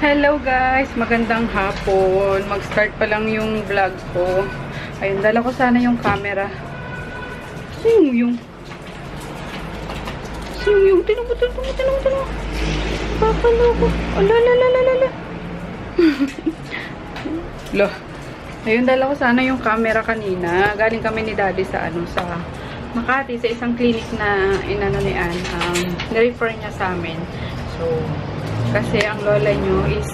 Hello guys! Magandang hapon. Mag-start pa lang yung vlog ko. Ayun, dala ko sana yung camera. Sino yung? Tinong mo. Papaloko. Ala. Lo. Ayun, dala ko sana yung camera kanina. Galing kami ni Daddy sa Makati, sa isang clinic na inano ni Ann. Nirefer niya sa amin. So, kasi ang lola nyo is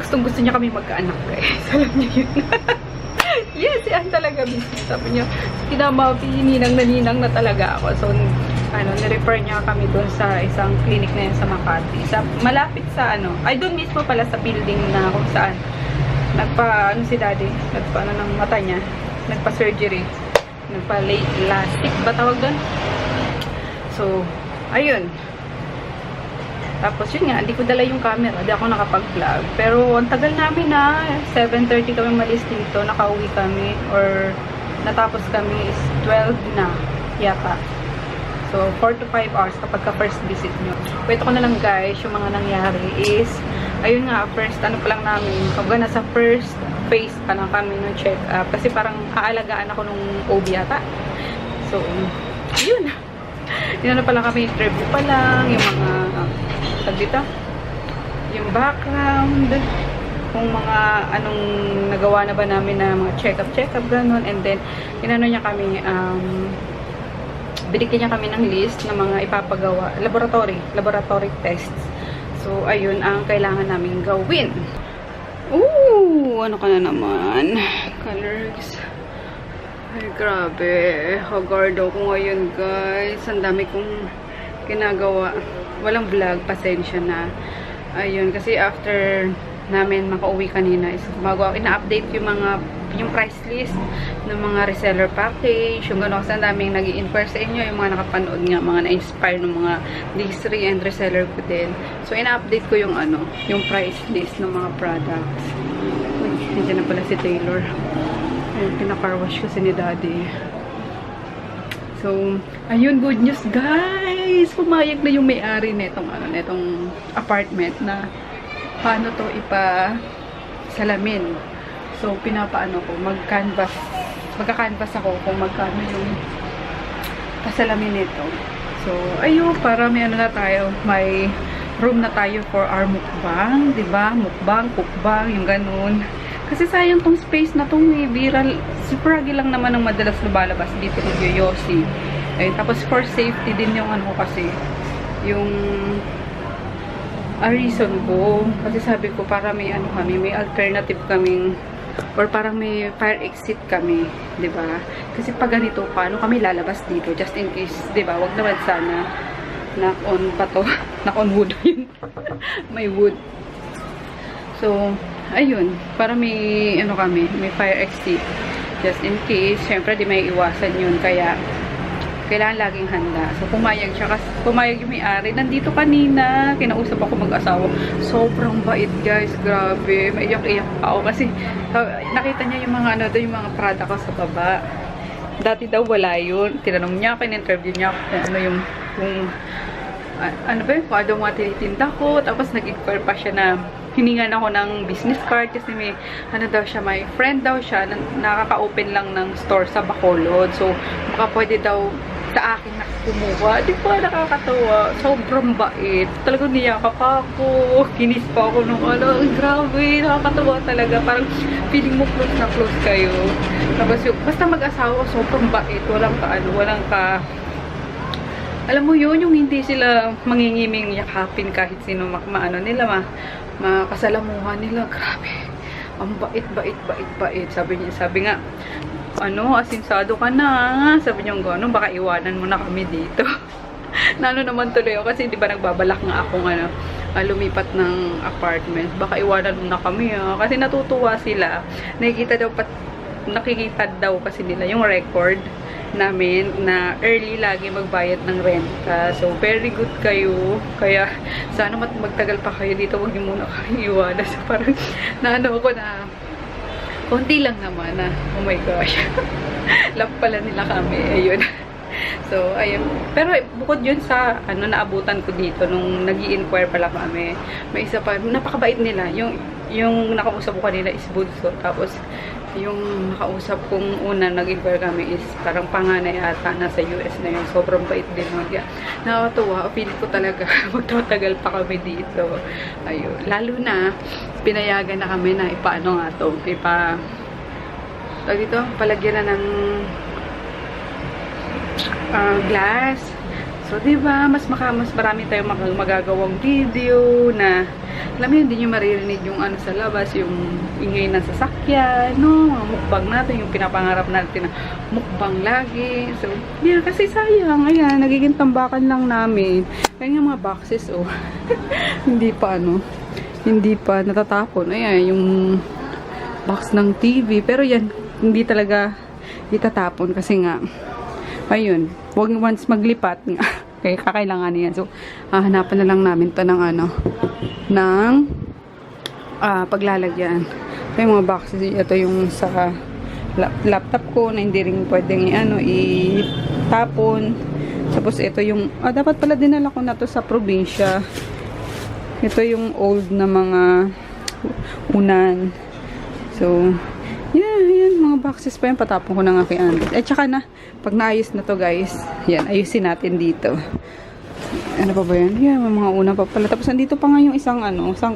gusto niya kami magkaanak guys. Alam niyo yun. Yes, yan talaga business. Sabi niya, ninang na talaga ako. So, nirefer niya kami doon sa isang clinic na yun sa Makati. Malapit sa ay doon mismo pala sa building na kung saan si Daddy, ng mata niya. Nagpa-surgery. Nagpa-LASIK ba tawag doon? So, ayun. Tapos yun nga, hindi ko dala yung camera, hindi ako nakapag-vlog. Pero ang tagal namin na, 7:30 kami malis dito, nakauwi kami, or natapos kami is 12 na yata. So, 4 to 5 hours kapag ka-first visit nyo. Kwento ko na lang guys, yung mga nangyari is, ayun nga, first pa lang namin, kapag nasa first phase pa lang kami ng check-up, kasi parang aalagaan ako nung OB yata. So, yun. Yun na pala kami, interview pa lang, yung mga dito, yung background, kung mga anong nagawa na ba namin na mga check-up, ganun, and then, inano niya kami, binigyan niya kami ng list ng mga ipapagawa, laboratory tests. So, ayun ang kailangan namin gawin. Ooh, ano ka na naman? Colors. Ay, grabe. Hagardo ko ngayon, guys. Ang dami kong ginagawa. Walang vlog, pasensya na. Ayun, kasi after namin makauwi kanina is ina-update yung price list ng mga reseller package, yung gano'n, kasi ang daming nag-i-inquire sa inyo, yung mga nakapanood nga, mga na-inspire ng mga D3 and reseller ko din. So, ina-update ko yung yung price list ng mga products. Uy, nandiyan na pala si Taylor. Ayun, pinakarwash kasi ni Daddy. So, ayun, good news guys! Pumayag na yung may-ari netong apartment na paano to ipa-salamin. So, pinapaano ko, magka-canvas ako kung magkano yung pasalamin nito. So, ayun, para may na tayo, may room na tayo for our mukbang, diba? Mukbang, cookbang, yung ganun. Kasi sayang tong space na tong viral. Super agi lang naman ang madalas lumalabas dito ng Yoyosi. Ayun, tapos for safety din yung kasi yung reason ko. Kasi sabi ko para may may alternative kaming, or parang may fire exit kami, 'di ba? Kasi pag ganito, paano kami lalabas dito just in case, 'di ba? Wag naman sana knock on pa to. Knock on wood yun. May wood. So, ayun, para may may fire exit just in case. Syempre di may iwasan yun, kaya kailangan laging handa. So, pumayag siya, kasi pumayag yung may-ari. Nandito kanina, kinausap ako mag-asawa. Sobrang bait, guys. Grabe. Maiyak-iyak ako kasi nakita niya yung mga yung mga product ko sa baba. Dati daw wala yun. Tinanong niya, in-interview niya kung kung ano mga tinitinda ko. Tapos nag-inquire pa siya na hiningan ako ng business card kasi may may friend daw siya na nakaka-open lang ng store sa Bacolod. So, baka pwede daw sa akin na kumuha. Di ba, nakakatawa. Sobrang bait. Talagang niyakap ako. Kinis pa ako nung grabe. Nakakatawa talaga. Parang feeling mo close na close kayo. Tapos basta mag-asawa, sobrang bait. Walang alam mo yun, yung hindi sila mangingiming yakapin kahit sino makasalamuhan nila. Grabe. Ang bait. Sabi nga, asinsado ka na. Sabi niya, gano'n, baka iwanan mo na kami dito. Naman tuloy ako kasi di ba nagbabalak nga akong lumipat ng apartment. Baka iwanan mo na kami kasi natutuwa sila. Nakikita daw kasi nila yung record namin na early lagi magbayad ng renta. So, very good kayo. Kaya, sana magtagal pa kayo dito. Huwag niyo muna kayo iwanan. So, parang, ako na, konti lang naman oh my gosh. Love pala nila kami. Ayun. So, ayun. Pero bukod yun sa, naabutan ko dito, nung nag-i-inquire pala kami, may isa pa, napakabait nila. Yung nakausap ko kanila is Bunso. Tapos, yung nakausap kong una nag-inquire kami is parang panganay ata, nasa US na yun. Sobrang bait din. Nakakatuwa. Feel ko talaga magtatagal pa kami dito. Ayun. Lalo na, pinayagan na kami na ipaano nga to. Dito, palagyan na ng glass. So, diba, mas marami tayong magagawang video na, alam mo yun, hindi nyo maririnig yung sa labas, yung ingay ng sasakyan, no? Mga mukbang natin, yung pinapangarap natin na mukbang lagi. So, yeah, kasi sayang, ayan, nagiging tambakan lang namin. Kaya nga mga boxes, oh, hindi pa natatapon. Ayan, yung box ng TV. Pero yan, hindi talaga itatapon kasi nga, ayun, huwag once maglipat nga. Kaya kakailangan yan. So, hanapan na lang namin to ng paglalagyan. So, yung mga boxes, ito yung sa laptop ko na hindi rin pwedeng itapon. Tapos, ito yung, dapat pala dinala ko na to sa probinsya. Ito yung old na mga unan. So, yeah, yan, mga boxes pa yan. Patapon ko na nga kay Andres. Tsaka na, pag naayos na to guys, yan, ayusin natin dito. Ano pa ba yan? Yan, mga una pa pala. Tapos, nandito pa nga yung isang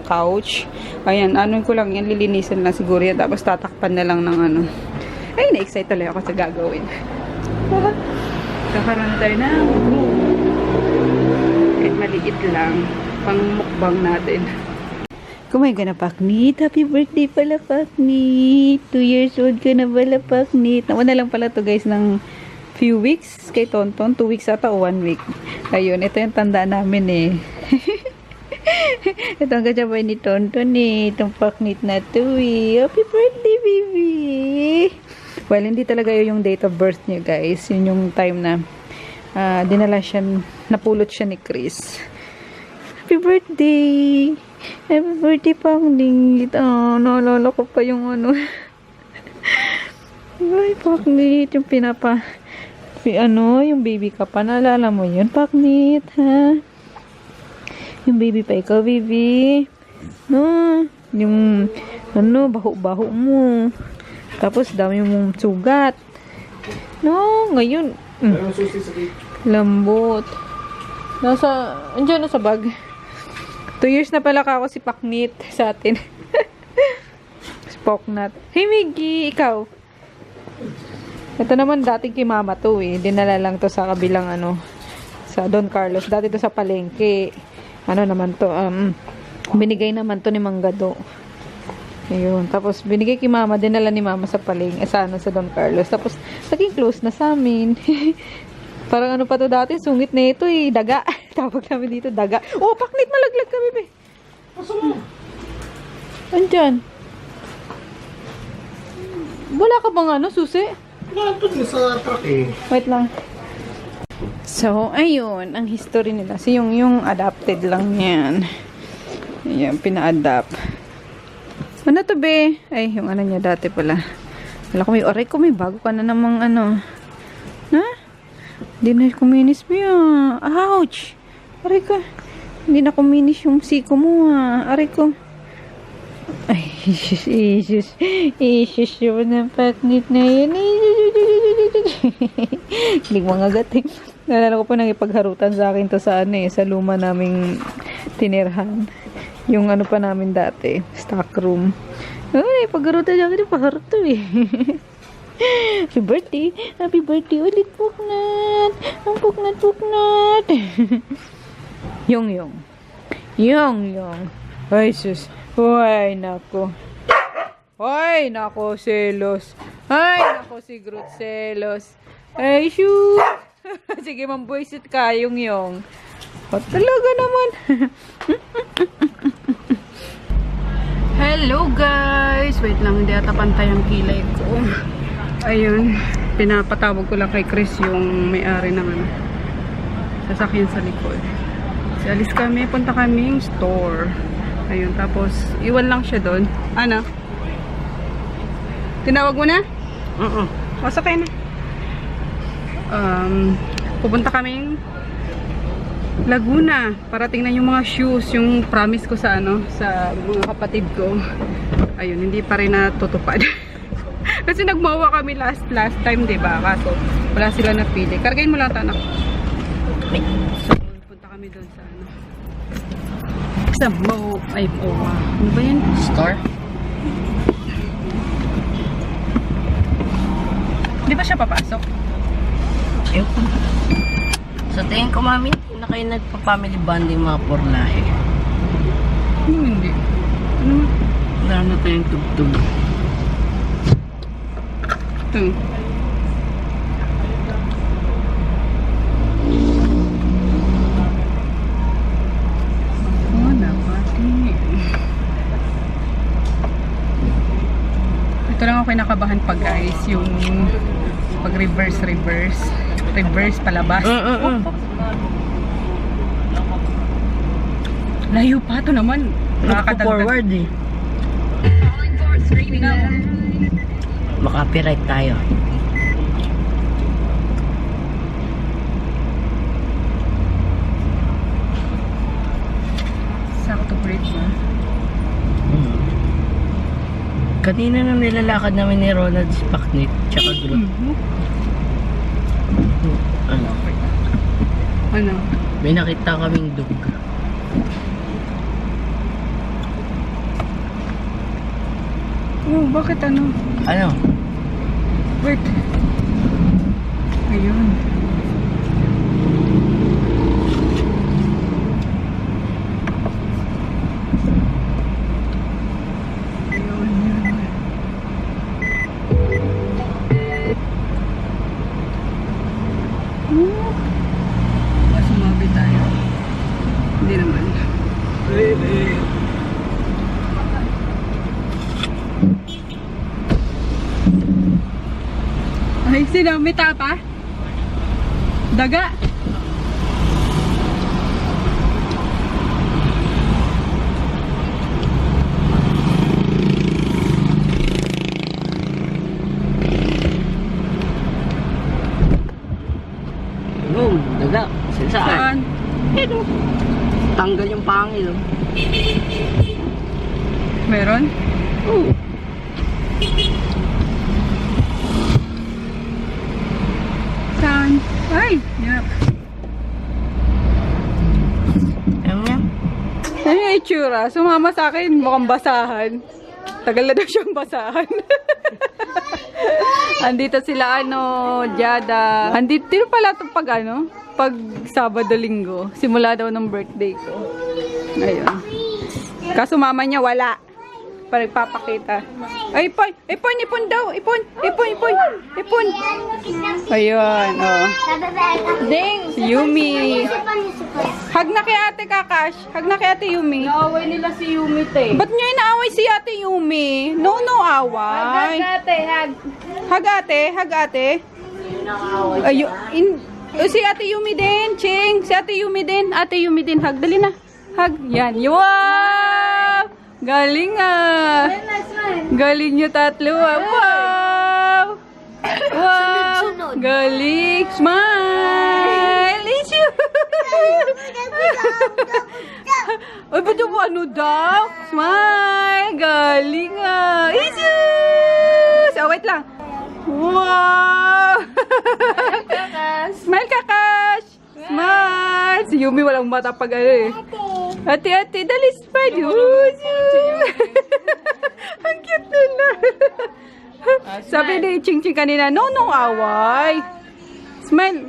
couch. Ayan, ko lang yan, lilinisan lang siguro yan. Tapos, tatakpan na lang ng Ay, na-excite talaga ako sa gagawin. Kakaroon na tayo ng room. Kahit maliit lang, pang mukbang natin. Kumain ka na, Paknit. Happy birthday pala, Paknit. 2 years old ka na pala, Paknit. Nauna lang pala to guys ng few weeks kay Tonton. 2 weeks ata o 1 week. Ayun, ito yung tanda namin eh. Ito ang kacabay ni Tonton eh. Itong Paknit na to eh. Happy birthday, baby. Well, hindi talaga yung date of birth niya guys. Yun yung time na napulot siya ni Chris. Happy birthday! Happy birthday, Paknit. Naalala ko pa yung Ay, Paknit. Yung yung baby ka pa. Naalala mo yun, Paknit, ha? Yung baby pa ikaw, baby. No? Yung, baho-baho mo. Tapos, dami mong sugat. No? Ngayon, lambot. Andiyan na sa bag. 2 years na pala ako si Paknit sa atin. Spoknat. Hey, Miggy, ikaw. Ito naman dating kay mama to eh. Dinala lang to sa kabilang sa Don Carlos. Dati to sa palengke. Naman to, binigay naman to ni Manggado. Ayun. Tapos, binigay kay mama, dinala ni mama sa palengke. Sa Don Carlos. Tapos, naging close na sa amin. Parang pa to dati, sungit na ito eh, daga. Tawag namin dito, daga. Oh, Paknit, malaglag ka, bebe. Asa mo? Andyan. Wala ka bang susi? Nandun na sa truck eh. Wait lang. So, ayun, ang history nila. So, yung adapted lang yan. Ayan, pina-adapt. Ano to, be? Ay, yung niya dati pala. Wala ko may bago ka na namang Ha? Hindi na kuminis mo yan. Ouch! Aray ko. Hindi na kuminis yung siko mo Aray ko. Ay, isus. Yung ng Paknit na yan. Hindi mga gating. Nalala ko po nang ipagharutan sa akin to sa sa luma naming tinirhan. Yung pa namin dati. Stock room. Ay, pagharutan niya akin. Paharot to eh. Happy birthday! Happy birthday ulit, Paknat! Ang Paknat! Yung. Ay, sus. Ay, nako. Ay, nako, selos. Ay, nako, si Groot selos. Ay, shoot! Sige, mamboysit ka, yung. O, talaga naman. Hello, guys! Wait lang, hindi ata pantay ang kilay ko. Ayun, pinapatawag ko lang kay Chris yung may-ari ng sasakyan sa likod. So, alis kami, punta kaming store. Ayun, tapos iwan lang siya doon. Tinawag mo na? Masakay na. Pupunta kaming Laguna para tingnan yung mga shoes, yung promise ko sa ano, sa mga kapatid ko. Ayun, hindi pa rin natutupad. Kasi nagmawa kami last time, 'di ba? Kaso wala sila napili. Kargahin mo lang 'to, anak. So, punta kami doon sa ano. Sa ano ba 'yan? Store? Di ba siya papasok? Ayun. Sa tingin ko, mami, hindi na kayo nagpa-family bonding mga porlahe. Hindi. Ano? Wala na tayong tugtog. Ito. Oh, napati. Ito lang ako kinakabahan pa, guys. Yung pag reverse palabas. Layo pa ito naman. Nakakadagdag. Forward eh. Maka-copyright tayo. Sakto break ba? Kanina nung nilalakad namin ni Ronald Spaknit tsaka Groot. Ano? Ano? May nakita kaming dog. Oh, bakit ano? Ano? Wait. Ayun. Sumabi tayo. Hindi naman. Ay, sino? May tapa? Daga? Boom! Daga! Saan? Saan? Ito. Tanggal yung pangil. Meron? Oo. Saan? Ay! Yep. Ano yan? Ano yung itsura? Sumama sa akin, mukhang basahan. Tagal na daw siyang basahan. Andito sila, Jada. Andito pala ito pag Sabado Linggo. Simula daw ng birthday ko. Ayun. Kaso mama niya wala. Para ipapakita. Ay, ipon daw. Ipon. Ayun, oh. Ding! Si Yumi. Hag na kay ate Kakash. Hag na kay ate Yumi. Naaway nila si Yumi, te. Ba't niya inaaway si ate Yumi? No, away. Ate, hag. Hag ate. Ayo, si ate Yumi din, Ching. Si ate Yumi din. Ate Yumi din, hag. Dali na. Hag. Yan. Wow! Galing ah. Galing nyo tatlo ah. Wow! Wow! Sunod-sunod. Galing. Smile! Issue! Ay, ba't yung ano daw? Smile! Galing ah. Issue! So, wait lang. Wow! Smile, Kakash! Smile! Si Yumi walang mata pag ano eh. Ate, dali smile. Ang cute nila. Sabi ni Ching Ching kanina, no, away. Smile.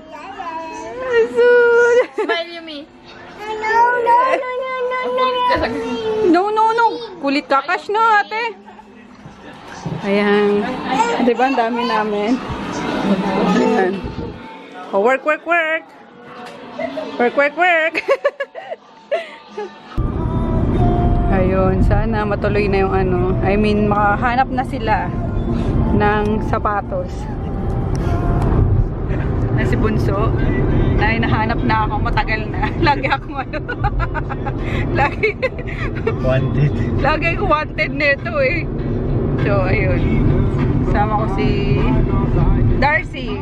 Smile, Yumi. No. Kulit Kakash na, ate. Ayan. Diba, ang dami namin. Ayan. Oh, work. Work. Ayun, sana matuloy na yung ano. I mean, makahanap na sila ng sapatos. Na si Bunso, ay nahanap na ako, matagal na. Lagi akong ano. Wanted. Lagi ako wanted nito eh. So, ayun. Sama ko si Darcy.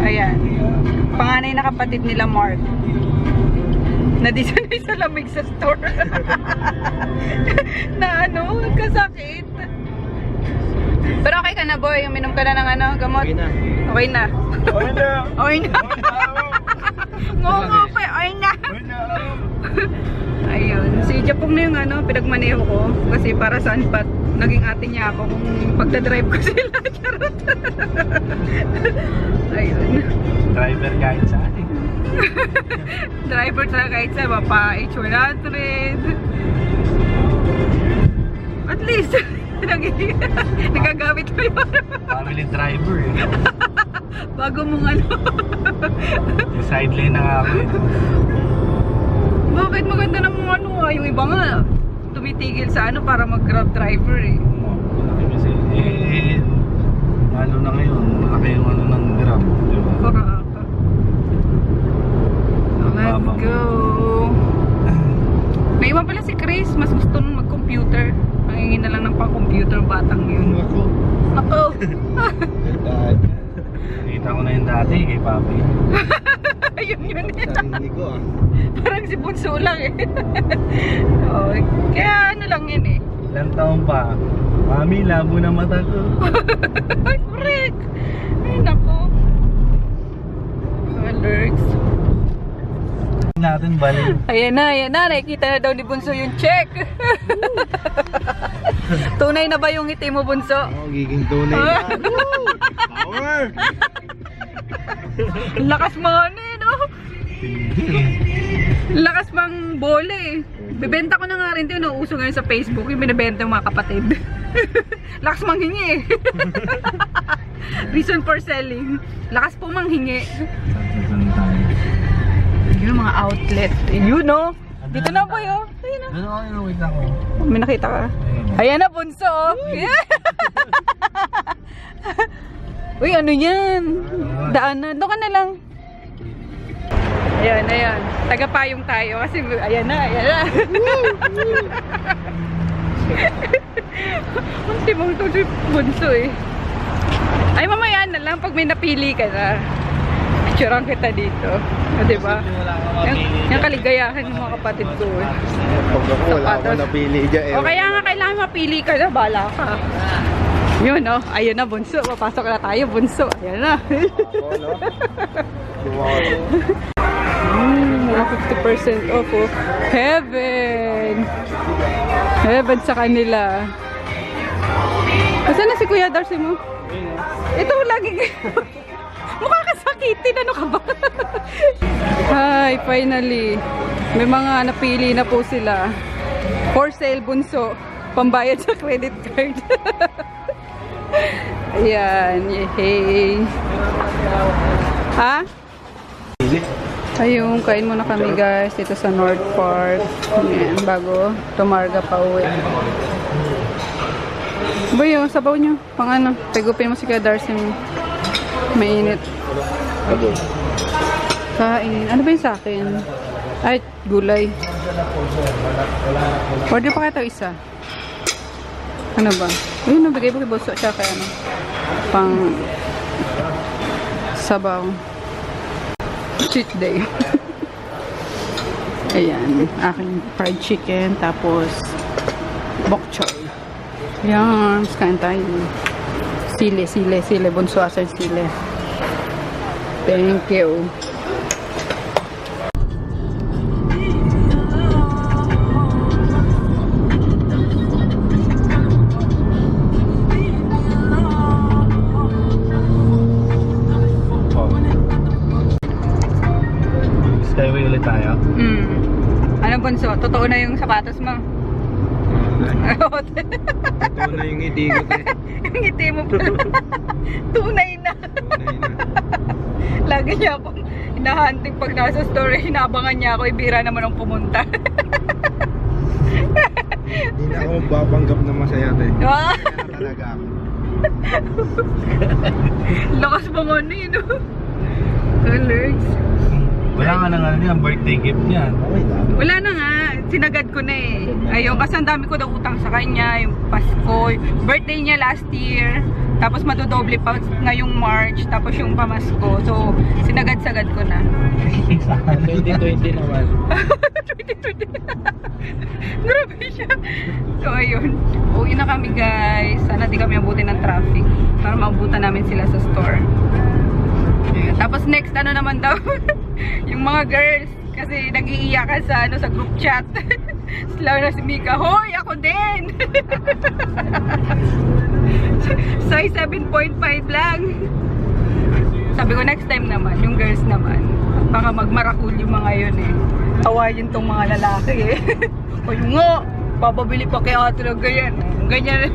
Ayan. Panganay na kapatid nila Mark. Nadisanay sa lamig sa store. Na ano, kasakit. Pero okay ka na, boy. Uminom ka na ng ano, gamot? Okay na. Okay na. Okay na. Okay na. Ngungo pa. Okay na. Ayun. Si Japong na yung ano, pinagmaneho ko. Kasi para saan pa naging ate niya ako kung pagdadrive ko sila. Charot. Ayun. Driver kahit saan eh. Driver talaga kahit sa mapa H100. At least, nagagamit mo yun. Family driver eh. Bago mong ano. Sa sideline na nga ako eh. Bakit maganda ng mga ano yung iba nga tumitigil sa ano para mag-grab driver eh. Malaki kasi. Lalo na ngayon, malaki yung ano ng gram. Diba? Correct. Let's go. May iwan pala si Chris, mas gusto nung mag-computer. Nangingin na lang ng pang-computer batang yun. Ako. Ako! Nakita ko na yung dati kay Papi. Ayun yun eh. Sarili ko ah. Parang si Bunso lang eh. Oh, kaya ano lang yun eh. Ilang taon pa. Mami, labo na mata ko. Ay, correct! Ay, nako. Alerts. Natin balik. Ayan na, ayan na. Nakikita na daw ni Bunso yung check. Tunay na ba yung ngiti mo, Bunso? Oo, giging tunay na. Power! Lakas mga ano eh, no? Lakas mang bola eh. Bibenta ko na nga rin ito. Nauuso ngayon sa Facebook. Yung binibenta yung mga kapatid. Lakas manghingi eh. Reason for selling. Lakas po manghingi. Saan tayo? Yung mga outlet. Yun no? Dito na po yun. Ayun na. Ano ako yung nakita ko? May nakita ka? Ayan na, Bunso. Oh. Uy, ano yan? Daanan. Doon ka na lang. Ayan, ayan. Tagapayong tayo. Kasi ayan na, ayan na. Kunti mong ito si Bunso eh. Ay, mamaya na lang pag may napili ka na. Picturean kita dito. O, diba? Yung kaligayahan ng mga kapatid ko eh. Pag ako, wala ako napili dyan eh. O kaya nga kailangan mapili ka na, bala ka. Yun no, ayun na Bunso, papasok na tayo Bunso, ayan na. Mga 50% off oh. Heaven! Heaven sa kanila. Saan na si Kuya Darcy mo? Ito lagi mukha kasakitin, ano ka ba? Hi, finally. May mga napili na po sila. For sale Bunso. Pambayad sa credit card. Ayan, yehey. Ha? Ayun, kain muna kami guys dito sa North Park. Ayan, bago tumarga pa uwi. Ba yung sabaw nyo? Pang ano? Pagupin mo si Kuya Darcy mo. Mainit. Kain. Ano ba yung sa akin? Ay, gulay. Order pa kayo isa. Ano ba? Ayun, nabigay ko kay Boso siya kaya ano. Pang sabaw. Cheat day. Ayan. Aking fried chicken. Tapos bok choy. Ayan. Kain tayo. Sile. Bunso asal sile. Thank you. Skyway ulit tayo. Ano Bunso? Totoo na yung sapatos mo? Ito na yung ngiti ko eh. Yung ngiti mo pala. Tunay na. Lagi niya akong hinahunting pag nasa store. Hinabangan niya ako. Ibira naman ang pumunta. Hindi na ako babanggap na masaya tayo. Ah! Talaga ako. Lakas mo nga na yun. Colors. Wala nga nang ano yan, birthday gift niyan. Wala na nga. Sinagad ko na eh. Ayun, kasi ang dami ko daw utang sa kanya. Yung Pasko. Birthday niya last year. Tapos madodoble pa ngayong March, tapos yung pamasko. So, sinagad-sagad ko na. 2020 naman. 2020. Grabe siya. So, ayun. Uwi na kami, guys. Sana di kami abutin ng traffic para maabutan namin sila sa store. Ayun. Tapos next, ano naman daw? Yung mga girls. Kasi nag-iiyakan sa, sa group chat. Sila na si Mika, hoy, ako din! Size 7.5 lang. Sabi ko, next time naman, yung girls naman. Baka magmarakul yung mga yun eh. Awayin tong mga lalaki eh. O yung nga, papabili pa kay ate ng ganyan. Ganyan.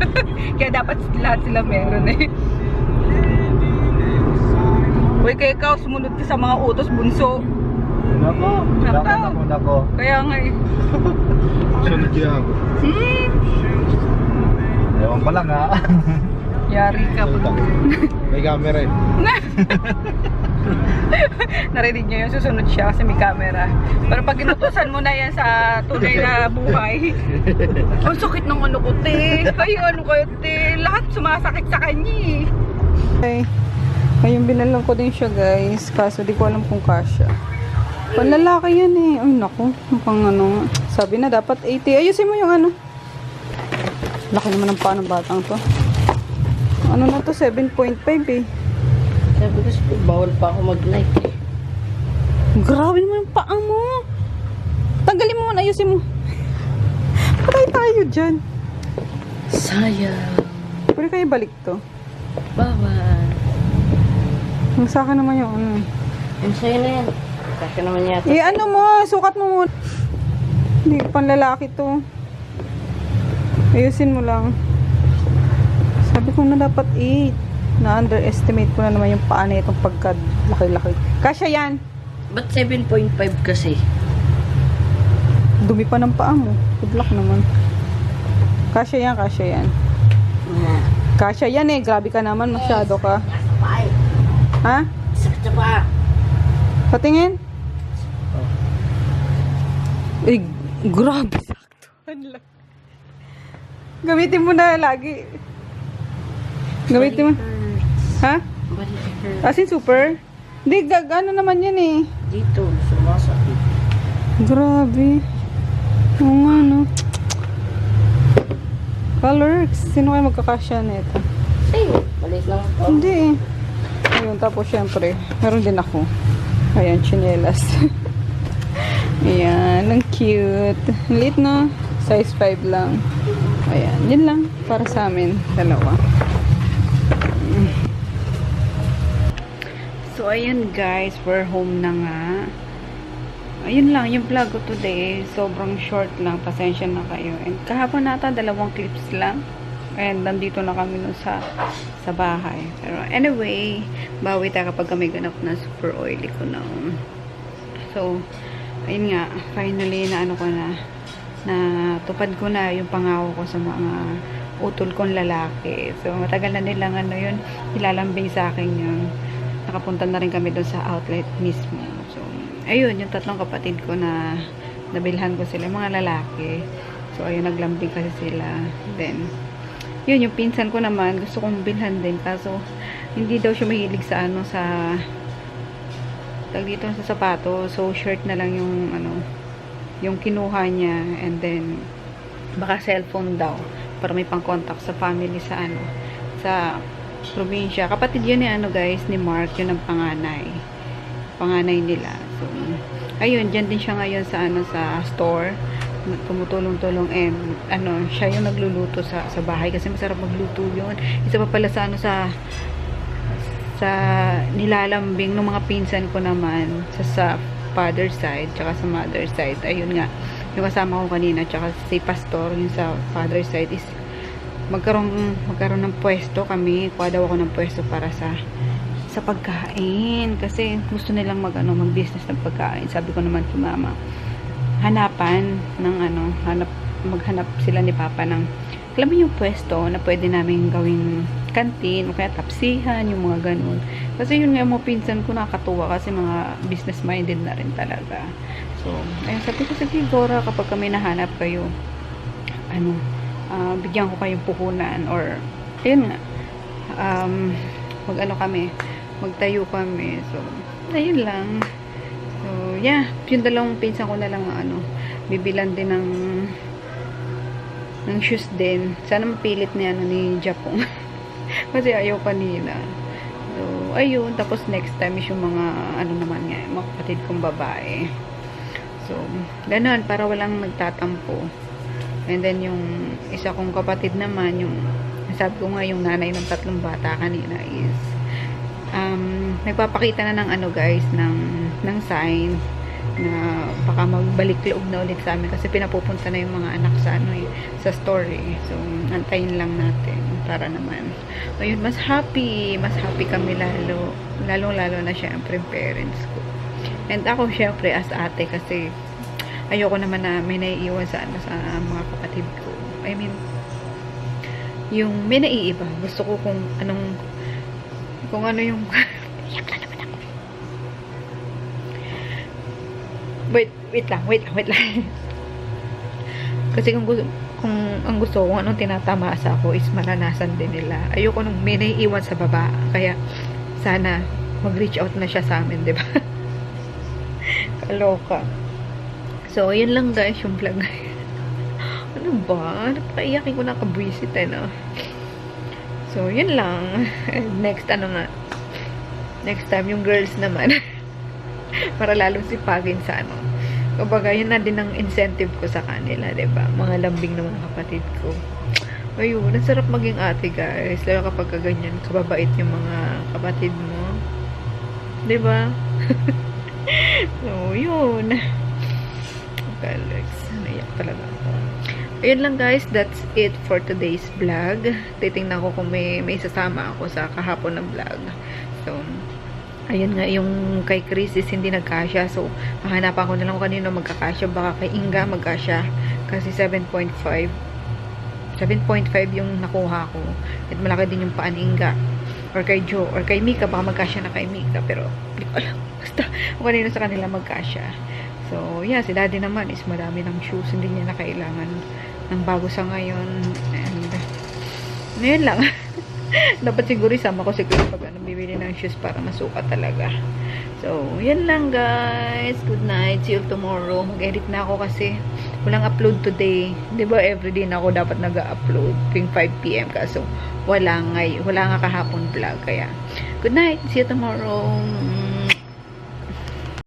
Kaya dapat lahat sila meron eh. Uy, kaya ikaw, sumunod ka sa mga utos, bunso. Nako. Kaya nga eh. Sunod yan. Ewan pa lang ha. Yari ka po. May camera eh. Narinig niyo yun, susunod siya kasi may camera. Pero pag inutusan mo na yan sa tunay na buhay, ang sakit ng ano ko, te. Ay, ano kayo, te. Lahat sumasakit sa kanya eh. Okay. Ngayon binalang ko din siya, guys. Kaso di ko alam kung kasya. Panlalaki yan eh. Ay, naku. Mukhang ano. Sabi na dapat 80. Ayusin mo yung ano. Laki naman ng paa ng batang to. Ano na to? 7.5 eh. Sabi ko, bawal pa ako mag-like eh. Grabe naman yung paa mo. Tanggalin mo muna. Ayusin mo. Patay tayo dyan. Sayang. Pwede kayo balik to. Bawal. Ang sa akin naman yung ano. Ang sayo na yan. Kasi naman yata. Eh ano mo, sukat mo muna. Hindi, panlalaki to. Ayusin mo lang. Sabi ko na dapat 8. Na-underestimate ko na naman yung paa na itong pagka-laki-laki. Kasya yan. Ba't 7.5 kasi? Dumi pa ng paa mo. Good luck naman. Kasya yan, kasya yan. Kasya yan eh. Grabe ka naman, masyado ka. Ha? Sakit sa paa. Patingin? Eh, grabe. Saktuhan lang. Gamitin mo na lagi. Gamitin mo. Ha? Bali her. As in super? Hindi, gagano naman yan eh. Dito, sumasakit. Grabe. Oo nga, no? Colors. Sino kayo magkakasya na ito? Sa'yo, maliit lang ito. Hindi eh. Ayun, tapos syempre, meron din ako. Ayan, chinelas. Ayan, ang cute. Ang liit na. Size 5 lang. Ayan, yun lang. Para sa amin, dalawa. So, ayan guys, we're home na nga. Ayun lang, yung vlog ko today, sobrang short lang. Pasensya na kayo. And kahapon nata, 2 clips lang. And nandito na kami nun sa bahay. Pero anyway, bawi tayo kapag kami ganap na super oily ko na. So, ayun nga, finally na ano ko na tupad ko na yung pangako ko sa mga utol kong lalaki. So, matagal na nilang ano yun, ilalambing sa akin yun. Nakapunta na rin kami doon sa outlet mismo. So, ayun, yung 3 kapatid ko na nabilhan ko sila, mga lalaki. So, ayun, naglambing kasi sila. Then, yun, yung pinsan ko naman, gusto kong bilhan din. Kaso, hindi daw siya mahilig sa ano, sa tag dito sa sapato. So, shirt na lang yung ano, yung kinuha niya. And then, baka cellphone daw. Para may pang-contact sa family sa ano, sa probinsya. Kapatid yun ni ano guys, ni Mark, yun ang panganay. Panganay nila. So, ayun, dyan din siya ngayon sa ano, sa store. Tumutulong-tulong and ano, siya yung nagluluto sa bahay kasi masarap magluto yun. Isa pa pala sa ano, sa nilalambing ng mga pinsan ko naman sa father side tsaka sa mother side. Ayun nga, yung kasama ko kanina tsaka si pastor yung sa father side is magkaroon ng pwesto kami. Kuha daw ako ng pwesto para sa pagkain kasi gusto nilang mag-business ng pagkain. Sabi ko naman kay mama, hanapan ng ano, maghanap sila ni papa ng, alam mo yung pwesto na pwede namin gawing kantin o kaya tapsihan, yung mga ganun. Kasi yun nga, mga pinsan ko nakakatuwa kasi mga business minded na rin talaga. So, ayun, sabi ko, sige Dora, kapag kami nahanap kayo, ano, bigyan ko kayong puhunan or, ayun nga, mag-ano kami, magtayo kami. So, ayun lang. So, yeah, yung dalawang pinsan ko na lang bibilan din ng shoes din. Sana mapilit niya ni Japong. Kasi ayaw kanina. So, ayun. Tapos next time is yung mga naman nga, mga kapatid kong babae. So, ganun, para walang nagtatampo. And then, yung isa kong kapatid naman, yung sabi ko nga, yung nanay ng 3 bata kanina is nagpapakita na ng guys, ng sign na baka magbalik loob na ulit sa amin kasi pinapupunta na yung mga anak sa sa story. So, antayin lang natin para naman. Ayun, mas happy kami lalo na syempre parents ko. And ako syempre as ate kasi ayoko naman na may naiiwan sa mga kapatid ko. I mean, yung may naiiba. Gusto ko kung ano yung iyak na naman ako. Wait lang. Kasi kung ang gusto ko, anong tinatamasa ako is maranasan din nila. Ayoko nung may naiiwan sa baba. Kaya, sana mag-reach out na siya sa amin, diba? Kaloka. So, yun lang guys, yung vlog. Ano ba? Napakaiyakin ko na kabwisit no? So, yun lang. Next time, yung girls naman. Para lalong sipagin sa Kumbaga, yun na din ang incentive ko sa kanila, diba? Mga lambing ng mga kapatid ko. Ayun, nasarap maging ate, guys. Lalo kapag ganyan, kababait yung mga kapatid mo. Diba? So, yun. Okay, Alex. Naiyak talaga ako. Ayun lang, guys. That's it for today's vlog. Titingnan ko kung may sasama ako sa kahapon ng vlog. So, ayun nga, yung kay Chris is hindi nagkasya. So, hahanapan ko na lang kung kanino magkakasya. Baka kay Inga magkasya. Kasi 7.5 yung nakuha ko. At malaki din yung paan Inga. Or kay Joe. Or kay Mika. Baka magkasya na kay Mika. Pero, hindi ko alam. Basta, kung kanino sa kanila magkasya. So, yeah, si daddy naman is marami ng shoes. Hindi niya na kailangan ng bago sa ngayon. And, yun lang. Dapat siguro isama ko si Chris pag bibili ng shoes para masukat talaga. So, yan lang guys. Good night. See you tomorrow. Mag-edit na ako kasi walang upload today. Diba everyday na ako dapat nag-upload tuwing 5 PM kaso wala nga kahapon vlog. Kaya, good night. See you tomorrow.